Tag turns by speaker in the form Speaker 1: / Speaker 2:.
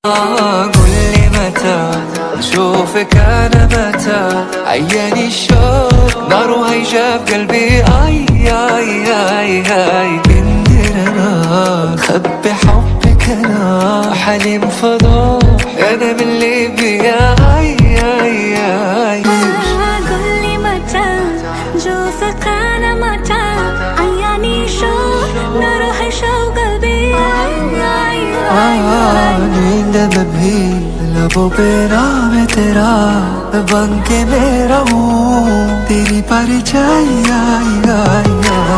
Speaker 1: قل لي متى اشوفك انا متى، عياني الشوق ناره هيجا في قلبي. اي اي اي اي بندر انا خبي حبك انا حليم فضاح انا من اللي بيا. اي اي اي
Speaker 2: قل لي متى اشوفك انا متى، عياني شوق ناره هيجا في قلبي.
Speaker 1: नींद में भी लबों पे नाम है तेरा, बन के मैं रहूं तेरी परछाई। आई आई आई